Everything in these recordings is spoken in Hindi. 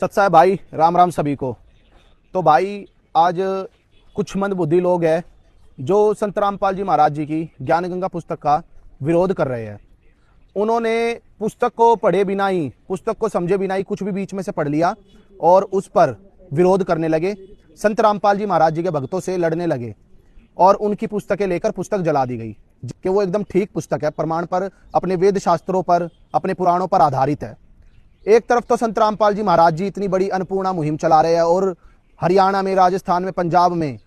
सत साहब भाई, राम राम सभी को। तो भाई आज कुछ मंदबुद्धि लोग हैं जो संत रामपाल जी महाराज जी की ज्ञान गंगा पुस्तक का विरोध कर रहे हैं। उन्होंने पुस्तक को पढ़े बिना ही, पुस्तक को समझे बिना ही कुछ भी बीच में से पढ़ लिया और उस पर विरोध करने लगे। संत रामपाल जी महाराज जी के भक्तों से लड़ने लगे और उनकी पुस्तकें लेकर पुस्तक जला दी गई कि वो एकदम ठीक पुस्तक है, प्रमाण पर, अपने वेद शास्त्रों पर, अपने पुराणों पर आधारित है। एक तरफ तो संत रामपाल जी महाराज जी इतनी बड़ी अन्नपूर्णा मुहिम चला रहे हैं और हरियाणा में, राजस्थान में, पंजाब में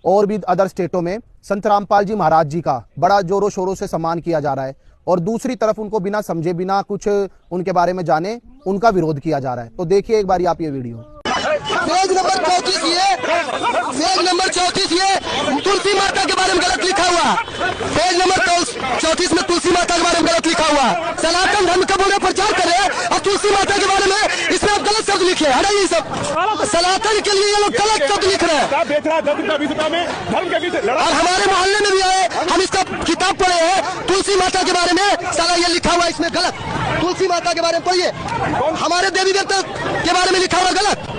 और भी अदर स्टेटों में संत रामपाल जी महाराज जी का बड़ा जोरों शोरों से सम्मान किया जा रहा है, और दूसरी तरफ उनको बिना समझे, बिना कुछ उनके बारे में जाने उनका विरोध किया जा रहा है। तो देखिए एक बार आप ये वीडियो। पेज नंबर 34 ये, पेज नंबर 34 ये तुलसी माता के बारे में गलत लिखा हुआ। पेज नंबर 34 में तुलसी माता के बारे में गलत लिखा हुआ। सनातन धर्म का बोले प्रचार कर रहे हैं और तुलसी माता के बारे में इसमें आप गलत शब्द लिखे। हटाइए सब, सनातन के लिए ये लोग गलत शब्द लिख रहे हैं। और हमारे मोहल्ले में भी आए, हम इसका किताब पढ़े हैं, तुलसी माता के बारे में साला ये लिखा हुआ इसमें गलत। तुलसी माता के बारे में पढ़िए, हमारे देवी देवता के बारे में लिखा हुआ गलत।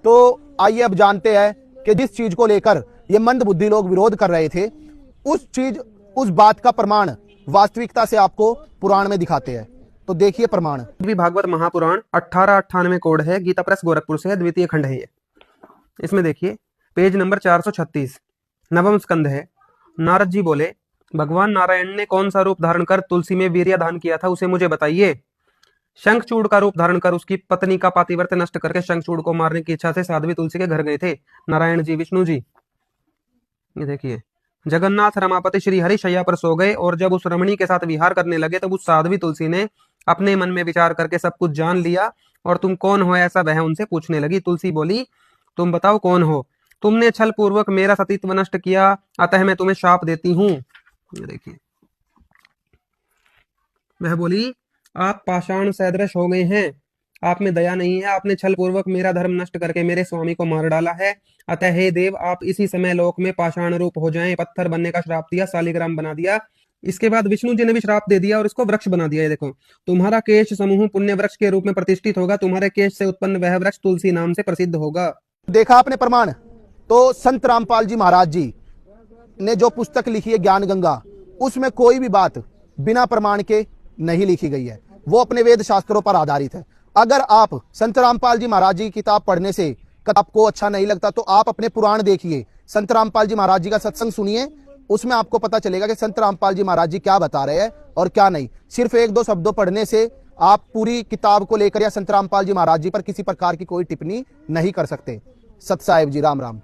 तो आइए अब जानते हैं कि जिस चीज को लेकर ये मंदबुद्धि लोग विरोध कर रहे थे, उस बात का प्रमाण वास्तविकता से आपको पुराण में दिखाते हैं। तो देखिए प्रमाण। भागवत महापुराण 1898 कोड है, गीता प्रेस गोरखपुर से है, द्वितीय खंड है ये। इसमें देखिए पेज नंबर 436, नवम स्कंद है। नारद जी बोले, भगवान नारायण ने कौन सा रूप धारण कर तुलसी में वीर्य दान किया था, उसे मुझे बताइए। शंखचूड़ का रूप धारण कर उसकी पत्नी का पातिव्रत्य नष्ट करके शंखचूड़ को मारने की इच्छा से साध्वी तुलसी के घर गए थे नारायण जी, विष्णु जी। ये देखिए, जगन्नाथ रमापति श्री हरि शैया पर सो गए और जब उस रमणी के साथ विहार करने लगे तब उस साध्वी तुलसी ने अपने मन में विचार करके सब कुछ जान लिया और तुम कौन हो ऐसा वह उनसे पूछने लगी। तुलसी बोली, तुम बताओ कौन हो, तुमने छल पूर्वक मेरा सतीत्व नष्ट किया, अतः मैं तुम्हें शाप देती हूँ। ये देखिए, वह बोली, आप पाषाण सदृश हो गए हैं, आप में दया नहीं है, आपने छल पूर्वक मेरा धर्म नष्ट करके मेरे स्वामी को मार डाला है, अतः हे देव आप इसी समय लोक में पाषाण रूप हो जाएं। पत्थर बनने का श्राप दिया, शालिग्राम बना दिया। इसके बाद विष्णु जी ने भी श्राप दे दिया और इसको वृक्ष बना दिया। ये देखो, तुम्हारा केश समूह पुण्य वृक्ष के रूप में प्रतिष्ठित होगा, तुम्हारे केश से उत्पन्न वह वृक्ष तुलसी नाम से प्रसिद्ध होगा। देखा आपने प्रमाण। तो संत रामपाल जी महाराज जी ने जो पुस्तक लिखी है ज्ञान गंगा, उसमें कोई भी बात बिना प्रमाण के नहीं लिखी गई है, वो अपने वेद शास्त्रों पर आधारित है। अगर आप संत रामपाल जी महाराज जी की किताब पढ़ने से आपको अच्छा नहीं लगता तो आप अपने पुराण देखिए, संत रामपाल जी महाराज जी का सत्संग सुनिए, उसमें आपको पता चलेगा कि संत रामपाल जी महाराज जी क्या बता रहे हैं और क्या नहीं। सिर्फ एक दो शब्दों पढ़ने से आप पूरी किताब को लेकर या संत रामपाल जी महाराज जी पर किसी प्रकार की कोई टिप्पणी नहीं कर सकते। सत साहिब जी, राम राम।